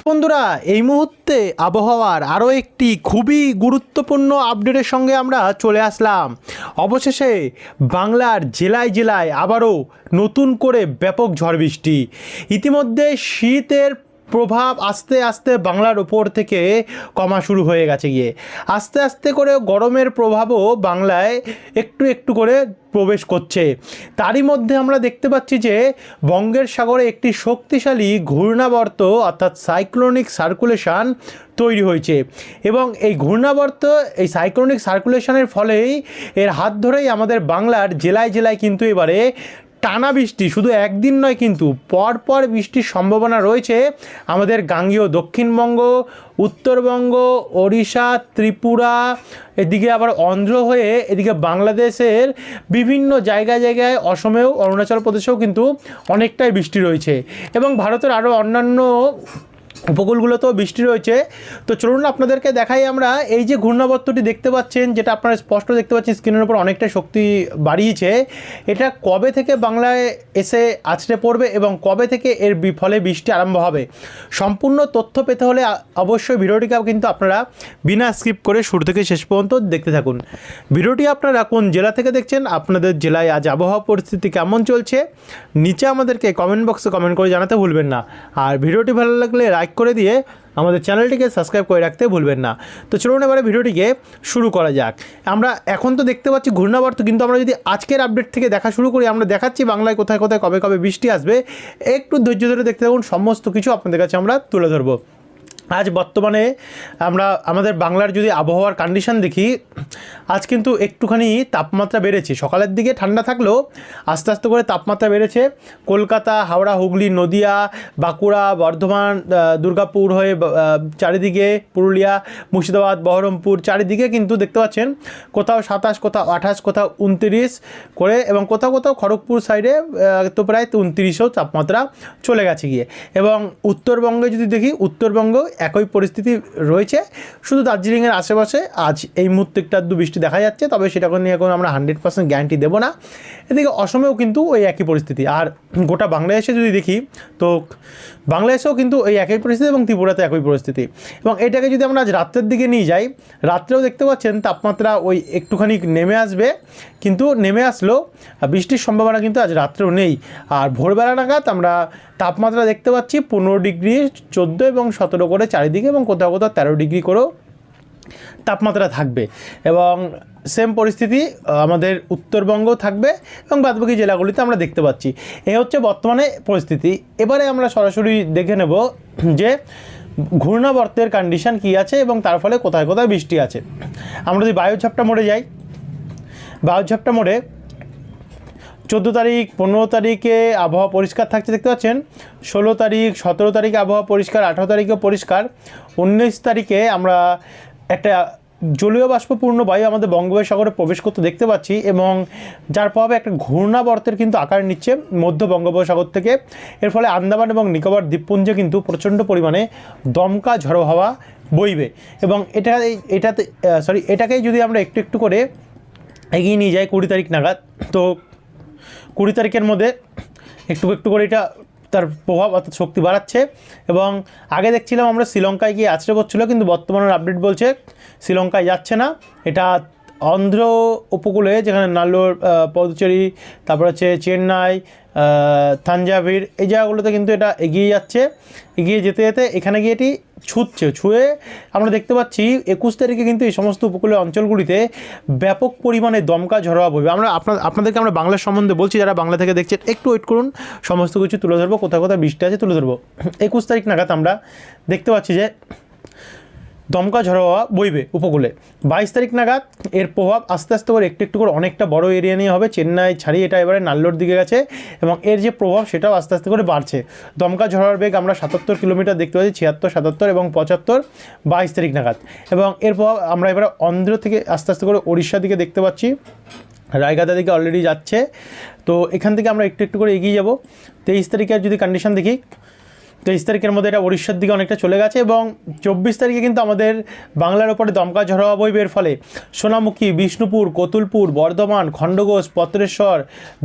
বন্ধুরা এই মুহূর্তে আবহাওয়ার আরও একটি খুবই গুরুত্বপূর্ণ আপডেটের সঙ্গে আমরা চলে আসলাম। অবশেষে বাংলার জেলায় জেলায় আবারও নতুন করে ব্যাপক ঝড় বৃষ্টি। ইতিমধ্যে শীতের প্রভাব আস্তে আস্তে বাংলার উপর থেকে কমা শুরু হয়ে গেছে গিয়ে আস্তে আস্তে করে গরমের প্রভাবও বাংলায় একটু একটু করে প্রবেশ করছে। তারই মধ্যে আমরা দেখতে পাচ্ছি যে বঙ্গের সাগরে একটি শক্তিশালী ঘূর্ণাবর্ত অর্থাৎ সাইক্লোনিক সার্কুলেশন তৈরি হয়েছে এবং এই ঘূর্ণাবর্ত এই সাইক্লোনিক সার্কুলেশনের ফলেই এর হাত ধরেই আমাদের বাংলার জেলায় জেলায় কিন্তু এবারে টানা বৃষ্টি, শুধু একদিন নয় কিন্তু পরপর বৃষ্টির সম্ভাবনা রয়েছে আমাদের গাঙ্গেয় দক্ষিণবঙ্গ, উত্তরবঙ্গ, ওড়িশা, ত্রিপুরা, এদিকে আবার অন্ধ্র হয়ে এদিকে বাংলাদেশের বিভিন্ন জায়গায় জায়গায় অসমেও অরুণাচল প্রদেশেও কিন্তু অনেকটাই বৃষ্টি রয়েছে এবং ভারতের আরও অন্যান্য উপকূলগুলোতেও বৃষ্টি রয়েছে। তো চলুন আপনাদেরকে দেখাই আমরা এই যে ঘূর্ণাবর্তটি দেখতে পাচ্ছেন, যেটা আপনারা স্পষ্ট দেখতে পাচ্ছেন স্ক্রিনের উপর অনেকটা শক্তি বাড়িয়েছে। এটা কবে থেকে বাংলায় এসে আছড়ে পড়বে এবং কবে থেকে এর ফলে বৃষ্টি আরম্ভ হবে, সম্পূর্ণ তথ্য পেতে হলে অবশ্যই ভিডিওটিকে কিন্তু আপনারা বিনা স্কিপ করে শুরু থেকে শেষ পর্যন্ত দেখতে থাকুন। ভিডিওটি আপনারা কোন জেলা থেকে দেখছেন, আপনাদের জেলায় আজ আবহাওয়া পরিস্থিতি কেমন চলছে, নিচে আমাদেরকে কমেন্ট বক্সে কমেন্ট করে জানাতে ভুলবেন না। আর ভিডিওটি ভালো লাগলে লাইক করে দিয়ে আমাদের চ্যানেলটিকে সাবস্ক্রাইব করে রাখতে ভুলবেন না। তো চলুন এবারে ভিডিওটিকে শুরু করা যাক। আমরা এখন তো দেখতে পাচ্ছি ঘূর্ণাবর্ত, কিন্তু আমরা যদি আজকের আপডেট থেকে দেখা শুরু করি, আমরা দেখাচ্ছি বাংলায় কোথায় কোথায় কবে কবে বৃষ্টি আসবে। একটু ধৈর্য ধরে দেখতে থাকুন, সমস্ত কিছু আপনাদের কাছে আমরা তুলে ধরবো। আজ বর্তমানে আমরা আমাদের বাংলার যদি আবহাওয়ার কন্ডিশন দেখি, আজ কিন্তু একটুখানি তাপমাত্রা বেড়েছে। সকালের দিকে ঠান্ডা থাকলেও আস্তে আস্তে করে তাপমাত্রা বেড়েছে। কলকাতা, হাওড়া, হুগলি, নদিয়া, বাঁকুড়া, বর্ধমান, দুর্গাপুর হয়ে চারিদিকে পুরুলিয়া, মুর্শিদাবাদ, বহরমপুর চারিদিকে কিন্তু দেখতে পাচ্ছেন কোথাও 27, কোথাও 28, কোথাও 29 করে এবং কোথাও কোথাও খড়গপুর সাইডে তো প্রায় 29ও তাপমাত্রা চলে গেছে গিয়ে। এবং উত্তরবঙ্গে যদি দেখি, উত্তরবঙ্গ একই পরিস্থিতি রয়েছে, শুধু দার্জিলিংয়ের আশেপাশে আজ এই মুহূর্তে একটু বৃষ্টি দেখা যাচ্ছে, তবে সেটাকে নিয়ে এখন আমরা 100% গ্যারান্টি দেবো না। এদিকে অসমেও কিন্তু ওই একই পরিস্থিতি। আর গোটা বাংলাদেশে যদি দেখি তো বাংলাদেশেও কিন্তু ওই একই পরিস্থিতি এবং ত্রিপুরাতে একই পরিস্থিতি। এবং এটাকে যদি আমরা আজ রাত্রের দিকে নিয়ে যাই, রাত্রেও দেখতে পাচ্ছেন তাপমাত্রা ওই একটুখানি নেমে আসবে, কিন্তু নেমে আসলেও বৃষ্টির সম্ভাবনা কিন্তু আজ রাত্রেও নেই। আর ভোরবেলা নাগাদ আমরা তাপমাত্রা দেখতে পাচ্ছি 15 ডিগ্রি, 14 এবং 17 করে চারিদিকে এবং কোথাও কোথাও 13 ডিগ্রি করেও তাপমাত্রা থাকবে। এবং সেম পরিস্থিতি আমাদের উত্তরবঙ্গ থাকবে এবং বাদবাকি জেলাগুলিতে আমরা দেখতে পাচ্ছি। এই হচ্ছে বর্তমানে পরিস্থিতি। এবারে আমরা সরাসরি দেখে নেব যে ঘূর্ণাবর্তের কন্ডিশন কী আছে এবং তার ফলে কোথায় কোথায় বৃষ্টি আছে। আমরা যদি বায়ুঝাপটা মোড়ে যাই, বায়ুঝাপটা মোড়ে 14 তারিখ, 15 তারিখে আবহাওয়া পরিষ্কার থাকছে দেখতে পাচ্ছেন। 16 তারিখ, 17 তারিখে আবহাওয়া পরিষ্কার, 18 তারিখেও পরিষ্কার। 19 তারিখে আমরা একটা জলীয় বাষ্পপূর্ণ বায়ু আমাদের বঙ্গোপসাগরে প্রবেশ করতে দেখতে পাচ্ছি এবং যার প্রভাবে একটা ঘূর্ণাবর্তের কিন্তু আকার নিচ্ছে মধ্য বঙ্গোপসাগর থেকে। এর ফলে আন্দামান এবং নিকোবর দ্বীপপুঞ্জে কিন্তু প্রচণ্ড পরিমাণে দমকা ঝড়ো হাওয়া বইবে এবং এটাকেই যদি আমরা একটু একটু করে এগিয়ে নিয়ে যাই 20 তারিখ নাগাদ, তো 20 তারিখের মধ্যে একটু একটু করে এটা তার প্রভাব অর্থাৎ শক্তি বাড়াচ্ছে। এবং আগে দেখছিলাম আমরা শ্রীলঙ্কায় গিয়ে আছড়ে পড়ছিল, কিন্তু বর্তমানের আপডেট বলছে শ্রীলঙ্কায় যাচ্ছে না, এটা অন্ধ্র উপকূলে যেখানে নাল্লোর, পদুচেরি, তারপর হচ্ছে চেন্নাই, থাঞ্জাভীর এই জায়গাগুলোতে কিন্তু এটা এগিয়ে যাচ্ছে। এগিয়ে যেতে যেতে এখানে গিয়ে এটি ছুঁয়ে আমরা দেখতে পাচ্ছি 21 তারিখে কিন্তু এই সমস্ত উপকূলীয় অঞ্চলগুলিতে ব্যাপক পরিমাণে দমকা ঝড়ো হাওয়া বইবে। আমরা আপনাদেরকে আমরা বাংলার সম্বন্ধে বলছি, যারা বাংলা থেকে দেখছেন একটু ওয়েট করুন, সমস্ত কিছু তুলে ধরবো, কোথাও কোথাও বৃষ্টি আছে তুলে ধরবো। 21 তারিখ নাগাদ আমরা দেখতে পাচ্ছি যে দমকা ঝড়ো হাওয়া বইবে উপকূলে। 22 তারিখ নাগাদ এর প্রভাব আস্তে আস্তে করে একটু একটু করে অনেকটা বড় এরিয়া নিয়ে হবে। চেন্নাই ছাড়িয়ে এটা এবারে নাল্লোর দিকে গেছে এবং এর যে প্রভাব সেটাও আস্তে আস্তে করে বাড়ছে। দমকা ঝড়ের বেগ আমরা 77 কিলোমিটার দেখতে পাচ্ছি, 76, 77 এবং 75 22 তারিখ নাগাদ। এবং এর প্রভাব আমরা এবারে অন্ধ্র থেকে আস্তে আস্তে করে ওড়িশার দিকে দেখতে পাচ্ছি, রায়গাদা দিকে অলরেডি যাচ্ছে। তো এখান থেকে আমরা একটু একটু করে এগিয়ে যাব। 23 তারিখের যদি কন্ডিশন দেখি, 23 তারিখের মধ্যে এটা উড়িষ্যার দিকে অনেকটা চলে গেছে এবং 24 তারিখে কিন্তু আমাদের বাংলার ওপরে দমকা ঝড়ো হাওয়া বইবে। এর ফলে সোনামুখী, বিষ্ণুপুর, কতুলপুর, বর্ধমান, খণ্ডঘোষ, পত্রেশ্বর,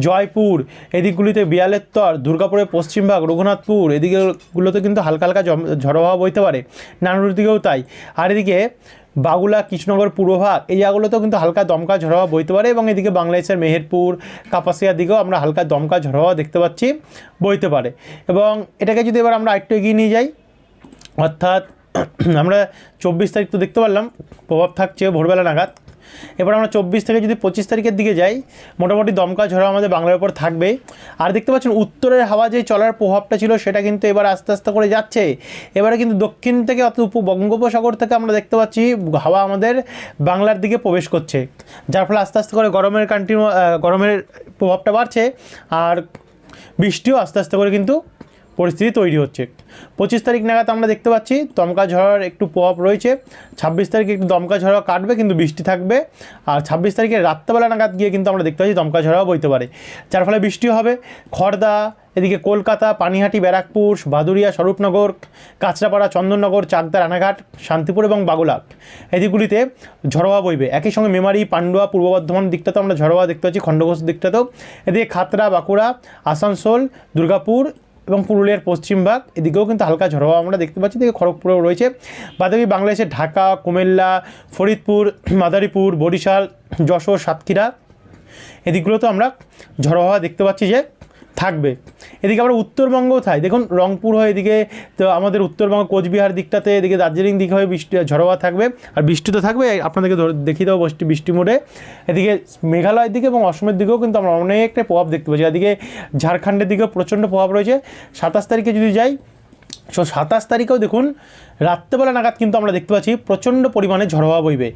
জয়পুর এদিকগুলিতে, বিয়ালেত্তর, দুর্গাপুরের পশ্চিমভাগ, রঘুনাথপুর এদিকেগুলোতে কিন্তু হালকা হালকা ঝড়ো হাওয়া বইতে পারে, নানুর দিকেও তাই। আর এদিকে বাগুলা, কৃষ্ণনগর পূর্বভাগ এই জায়গাগুলোতেও কিন্তু হালকা দমকা ঝড়ো হাওয়া বইতে পারে এবং এদিকে বাংলাদেশের মেহেরপুর, কাপাসিয়ার দিকেও আমরা হালকা দমকা ঝড়ো হাওয়া দেখতে পাচ্ছি বইতে পারে। এবং এটাকে যদি এবার আমরা আরেকটু এগিয়ে নিয়ে যাই, অর্থাৎ আমরা 24 তারিখ তো দেখতে পারলাম প্রভাব থাকছে ভোরবেলা নাগাদ। এবার আমরা 24 থেকে যদি 25 তারিখের দিকে যাই, মোটামুটি দমকা ঝড়ো আমাদের বাংলার উপর থাকবে। আর দেখতে পাচ্ছেন উত্তরের হাওয়া যে চলার প্রভাবটা ছিল সেটা কিন্তু এবার আস্তে আস্তে করে যাচ্ছে। এবারে কিন্তু দক্ষিণ থেকে অর্থাৎ বঙ্গোপসাগর থেকে আমরা দেখতে পাচ্ছি হাওয়া আমাদের বাংলার দিকে প্রবেশ করছে, যার ফলে আস্তে আস্তে করে গরমের প্রভাবটা বাড়ছে আর বৃষ্টিও আস্তে আস্তে করে কিন্তু পরিস্থিতি তৈরি হচ্ছে। 25 তারিখ নাগাদ আমরা দেখতে পাচ্ছি দমকা ঝড়ের একটু প্রভাব রয়েছে। 26 তারিখে একটু দমকা ঝড় কাটবে কিন্তু বৃষ্টি থাকবে। আর 26 তারিখে রাত্রেবেলা নাগাদ গিয়ে কিন্তু আমরা দেখতে পাচ্ছি দমকা ঝড় বইতে পারে, যার ফলে বৃষ্টিও হবে। খড়দা, এদিকে কলকাতা, পানিহাটি, ব্যারাকপুর, ভাদুরিয়া, স্বরূপনগর, কাঁচরাপাড়া, চন্দননগর, চাকদা, রানাঘাট, শান্তিপুর এবং বাগুলা এদিকগুলিতে ঝড়ো হাওয়া বইবে। একই সঙ্গে মেমারি, পান্ডুয়া, পূর্ব বর্ধমান দিকটাতেও আমরা ঝড়ো হাওয়া দেখতে পাচ্ছি, খণ্ডঘোষ দিকটাতেও। এদিকে খাতড়া, বাঁকুড়া, আসানসোল, দুর্গাপুর এবং পুরুলিয়ার পশ্চিমভাগ এদিকেও কিন্তু হালকা ঝড়ো হাওয়া আমরা দেখতে পাচ্ছি। এদিকে খড়গপুরেও রয়েছে। বাদবাকি বাংলাদেশের ঢাকা, কুমিল্লা, ফরিদপুর, মাদারীপুর, বরিশাল, যশোর, সাতক্ষীরা এদিকগুলোতে আমরা ঝড়ো হাওয়া দেখতে পাচ্ছি যে থাকবে। এদিকে আমরা উত্তরবঙ্গও থাই, দেখুন রংপুর হয়ে এদিকে তো আমাদের উত্তরবঙ্গ কোচবিহার দিকটাতে, এদিকে দার্জিলিং দিকে হয়ে ঝড়ো হাওয়া থাকবে আর বৃষ্টি তো থাকবে। আপনাদেরকে দেখিয়ে দেবো বৃষ্টি মোডে। এদিকে মেঘালয়ের দিকে এবং অসমের দিকেও কিন্তু আমরা অনেকটা প্রভাব দেখতে পাচ্ছি। এদিকে ঝাড়খণ্ডের দিকেও প্রচণ্ড প্রভাব রয়েছে। 27 তারিখে যদি যাই, 27 তারিখেও দেখুন রাত্রেবেলা নাগাদ কিন্তু আমরা দেখতে পাচ্ছি প্রচণ্ড পরিমাণে ঝড়ো হাওয়া বইবে।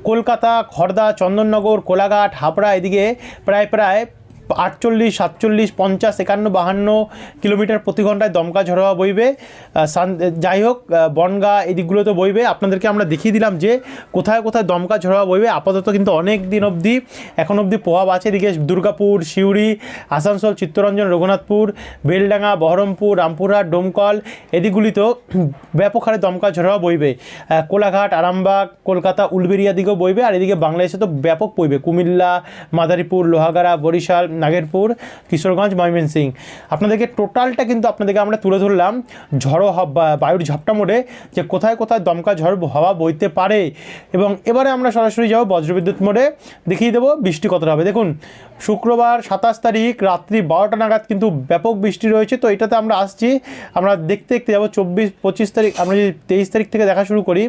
কলকাতা, খড়দা, চন্দননগর, কোলাঘাট, হাবড়া এদিকে প্রায় 48, 47, 50, 51, 52 কিলোমিটার প্রতি ঘন্টায় দমকা ঝড়ো হাওয়া বইবে। যাই হোক, বনগাঁ এদিকগুলোতে বইবে। আপনাদেরকে আমরা দেখিয়ে দিলাম যে কোথায় কোথায় দমকা ঝড়ো হাওয়া বইবে। আপাতত কিন্তু অনেক দিন অবধি এখন অবধি প্রভাব আছে। এদিকে দুর্গাপুর, সিউড়ি, আসানসোল, চিত্তরঞ্জন, রঘুনাথপুর, বেলডাঙ্গা, বহরমপুর, রামপুরহাট, ডোমকল এদিকগুলিতেও ব্যাপক হারে দমকা ঝড়ো হাওয়া বইবে। কোলাঘাট, আরামবাগ, কলকাতা, উলবেড়িয়া দিকেও বইবে। আর এদিকে বাংলাদেশে তো ব্যাপক বইবে, কুমিল্লা, মাদারীপুর, লোহাগাড়া, বরিশাল, নাগেরপুর, কিশোরগঞ্জ, ময়মনসিংহ। আপনাদেরকে টোটালটা কিন্তু আমরা তুলে ধরলাম ঝড়ো হাওয়া বায়ুর ঝাপটা মোডে যে কোথায় কোথায় দমকা ঝড় হাওয়া বইতে পারে। এবং এবারে আমরা সরাসরি যাবো বজ্রবিদ্যুৎ মোডে, দেখিয়ে দেবো বৃষ্টি কতটা হবে। দেখুন শুক্রবার 27 তারিখ রাত্রি 12টা নাগাদ কিন্তু ব্যাপক বৃষ্টি রয়েছে। তো এটাতে আমরা আসছি, আমরা দেখতে দেখতে যাবো 24, 25 তারিখ। আমরা যদি 23 তারিখ থেকে দেখা শুরু করি,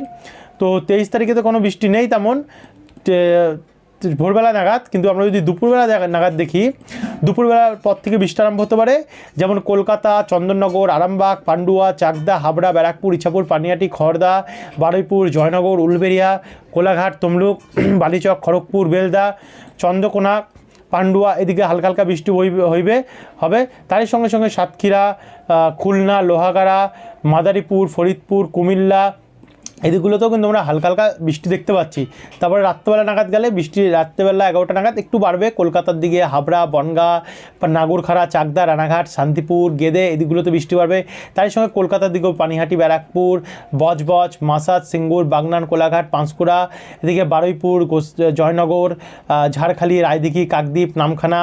তো 23 তারিখে তো কোনো বৃষ্টি নেই তেমন ভোরবেলা নাগাদ, কিন্তু আমরা যদি দুপুরবেলা নাগাদ দেখি, দুপুরবেলার পর থেকে বৃষ্টি আরম্ভ হতে পারে। যেমন কলকাতা, চন্দননগর, আরামবাগ, পান্ডুয়া, চাকদা, হাবড়া, ব্যারাকপুর, ইছাপুর, পানিহাটি, খড়দা, বারুইপুর, জয়নগর, উলবেড়িয়া, কোলাঘাট, তমলুক, বালিচক, খড়গপুর, বেলদা, চন্দ্রকোনা, পান্ডুয়া এদিকে হালকা হালকা বৃষ্টি হবে। তারই সঙ্গে সঙ্গে সাতক্ষীরা, খুলনা, লোহাগাড়া, মাদারীপুর, ফরিদপুর, কুমিল্লা এদিকগুলোতেও কিন্তু আমরা হালকা হালকা বৃষ্টি দেখতে পাচ্ছি। তারপরে রাত্রেবেলা নাগাদ গেলে বৃষ্টি রাত্রেবেলা 11টা নাগাদ একটু বাড়বে। কলকাতার দিকে হাবড়া, বনগাঁ, নাগরখাড়া, চাকদা, রানাঘাট, শান্তিপুর, গেদে এদিকগুলোতে বৃষ্টি বাড়বে। তার সঙ্গে কলকাতার দিকেও পানিহাটি, ব্যারাকপুর, বজবজ, মাসাদ, সিঙ্গুর, বাগনান, কোলাঘাট, পাঁশকুড়া এদিকে বারুইপুর, জয়নগর, ঝাড়খালি, রায়দিঘি, কাকদ্বীপ, নামখানা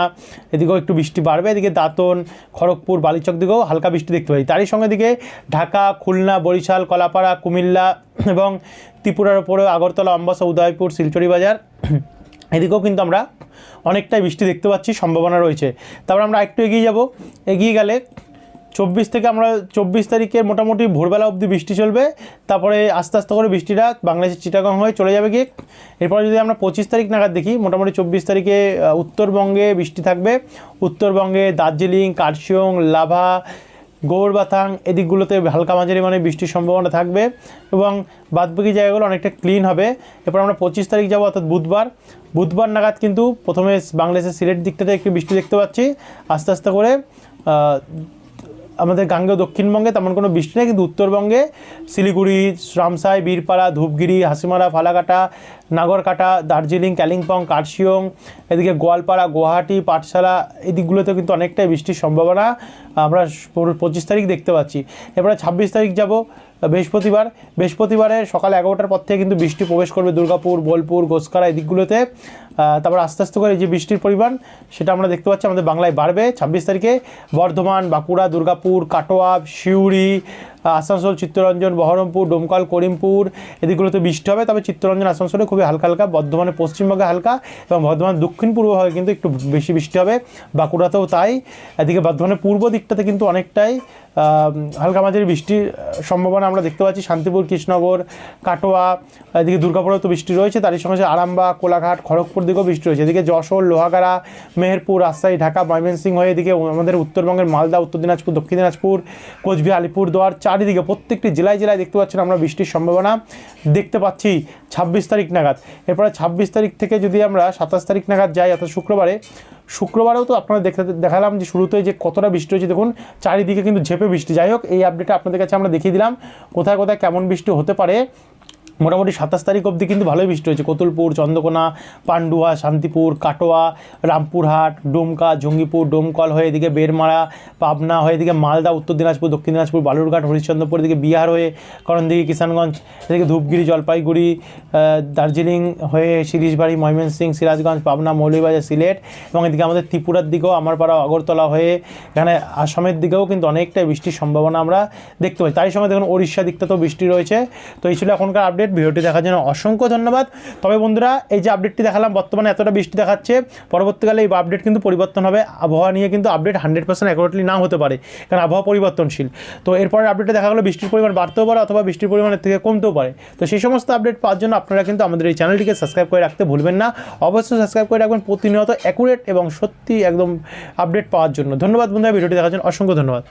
এদিকেও একটু বৃষ্টি বাড়বে। এদিকে দাঁতন, খড়গপুর, বালিচক দিকেও হালকা বৃষ্টি দেখতে পাই। তারই সঙ্গে দিকে ঢাকা, খুলনা, বরিশাল, কলাপাড়া, কুমিল্লা এবং ত্রিপুরার উপরে আগরতলা, আমবাসা, উদয়পুর, শিলচর বাজার এদিকেও কিন্তু আমরা অনেকটাই বৃষ্টি দেখতে পাচ্ছি, সম্ভাবনা রয়েছে। তারপর আমরা একটু এগিয়ে যাব, এগিয়ে গেলে 24 থেকে আমরা 24 তারিখের মোটামুটি ভোরবেলা অবধি বৃষ্টি চলবে। তারপরে আস্তে আস্তে করে বৃষ্টিটা বাংলাদেশের চিটাগাং হয়ে চলে যাবে গিয়ে। এরপরে যদি আমরা 25 তারিখ নাগাদ দেখি, মোটামুটি 24 তারিখে উত্তরবঙ্গে বৃষ্টি থাকবে। উত্তরবঙ্গে দার্জিলিং, কার্শিয়ং, লাভা, গৌরবাথাং এদিকগুলোতে হালকা মাঝারি মানে বৃষ্টির সম্ভাবনা থাকবে এবং বাদবাকি জায়গাগুলো অনেকটা ক্লিন হবে। এরপর আমরা 25 তারিখ যাবো, অর্থাৎ বুধবার নাগাদ কিন্তু প্রথমে বাংলাদেশের সিলেট দিকটাতে একটু বৃষ্টি দেখতে পাচ্ছি। আস্তে আস্তে করে আমাদের গাঙ্গেয় দক্ষিণবঙ্গে তেমন কোনো বৃষ্টি নেই, কিন্তু উত্তরবঙ্গে শিলিগুড়ি, রামসাই, বীরপাড়া, ধূপগিরি, হাসিমারা, ফালাকাটা, নাগরকাটা, দার্জিলিং, কালিম্পং, কার্শিয়ং, এদিকে গোয়ালপাড়া, গুয়াহাটি, পাঠশালা, এই দিকগুলোতেও কিন্তু অনেকটাই বৃষ্টির সম্ভাবনা আমরা 25 তারিখ দেখতে পাচ্ছি। এরপরে 26 তারিখ যাব বৃহস্পতিবারে সকাল 11টার পর থেকে কিন্তু বৃষ্টি প্রবেশ করবে দুর্গাপুর, বোলপুর, গোসকারা এই দিকগুলোতে। তারপর আস্তে আস্তে করে যে বৃষ্টির পরিমাণ সেটা আমরা দেখতে পাচ্ছি আমাদের বাংলায় বাড়বে। 26 তারিখে বর্ধমান, বাঁকুড়া, দুর্গাপুর, কাটোয়া, সিউড়ি, আসানসোল, চিত্তরঞ্জন, বহরমপুর, ডোমকল, করিমপুর এদিকগুলোতে বৃষ্টি হবে। তবে চিত্তরঞ্জন, আসানসোলে খুবই হালকা হালকা, বর্ধমানে পশ্চিমবঙ্গে হালকা এবং বর্ধমান দক্ষিণ পূর্ব ভাগে কিন্তু একটু বেশি বৃষ্টি হবে, বাঁকুড়াতেও তাই। এদিকে বর্ধমানের পূর্ব দিকটাতে কিন্তু অনেকটাই হালকা মাঝারি বৃষ্টির সম্ভাবনা আমরা দেখতে পাচ্ছি। শান্তিপুর, কৃষ্ণনগর, কাটোয়া, এদিকে দুর্গাপুরেও তো বৃষ্টি রয়েছে, তারই সঙ্গে আরামবাগ, কোলাঘাট, খড়গপুর দিকেও বৃষ্টি রয়েছে। এদিকে যশোর, লোহাগাড়া, মেহেরপুর, রাজশাহী, ঢাকা, ময়মনসিংহ হয়ে এদিকে আমাদের উত্তরবঙ্গের মালদা, উত্তর দিনাজপুর, দক্ষিণ দিনাজপুর, কোচবিহার, আলিপুরদুয়ার চারিদিকে প্রত্যেকটি জেলায় দেখতে পাচ্ছেন আমরা বৃষ্টির সম্ভাবনা দেখতে পাচ্ছি 26 তারিখ নাগাদ। এরপরে 26 তারিখ থেকে যদি আমরা 27 তারিখ নাগাদ যাই, অর্থাৎ শুক্রবারেও তো আপনারা দেখালাম যে শুরুতেই যে কতটা বৃষ্টি হয়েছে, দেখুন চারিদিকে কিন্তু ঝেপে বৃষ্টি। যাই হোক, এই আপডেটটা আপনাদের কাছে আমরা দেখিয়ে দিলাম কোথায় কোথায় কেমন বৃষ্টি হতে পারে। মোটামুটি 27 তারিখ অবধি কিন্তু ভালোই বৃষ্টি হয়েছে। কতুলপুর, চন্দ্রকোনা, পান্ডুয়া, শান্তিপুর, কাটোয়া, রামপুরহাট, ডুমকা, জঙ্গিপুর, ডোমকল হয়ে এদিকে বেরমারা, পাবনা হয়ে এদিকে মালদা, উত্তর দিনাজপুর, দক্ষিণ দিনাজপুর, বালুরঘাট, হরিশ্চন্দ্রপুর, এদিকে বিহার হয়ে করণদিঘি, কিষানগঞ্জ, এদিকে ধূপগিরি, জলপাইগুড়ি, দার্জিলিং হয়ে শিরিশবাড়ি, ময়মনসিংহ, সিরাজগঞ্জ, পাবনা, মৌলভীবাজার, সিলেট এবং এদিকে আমাদের ত্রিপুরার দিকেও আমারপাড়া, আগরতলা হয়ে এখানে আসামের দিকেও কিন্তু অনেকটাই বৃষ্টির সম্ভাবনা আমরা দেখতে পাই। তাই সঙ্গে দেখুন ওড়িশা দিকটাতেও বৃষ্টি রয়েছে। তো এই ছিল এখনকার আপডেট। ভিডিওটি দেখার জন্য অসংখ্য ধন্যবাদ। তবে বন্ধুরা, এই যে আপডেটটি দেখালাম, বর্তমানে এতটা বৃষ্টি দেখাচ্ছে, পরবর্তীকালে এই আপডেট কিন্তু পরিবর্তন হবে। আবহাওয়া নিয়ে কিন্তু আপডেট 100% অ্যাকুরেটলি না হতে পারে, কারণ আবহাওয়া পরিবর্তনশীল। তো এরপরে আপডেটে দেখা গেলো বৃষ্টির পরিমাণ বাড়তেও পারে অথবা বৃষ্টির পরিমাণের থেকে কমতেও পারে। তো সেই সমস্ত আপডেট পাওয়ার জন্য আপনারা কিন্তু আমাদের এই চ্যানেলটিকে সাবস্ক্রাইব করে রাখতে ভুলবেন না। অবশ্যই সাবস্ক্রাইব করে রাখবেন প্রতিনিয়ত অ্যাকুরেট এবং সত্যি একদম আপডেট পাওয়ার জন্য। ধন্যবাদ বন্ধুরা, ভিডিওটি দেখার জন্য অসংখ্য ধন্যবাদ।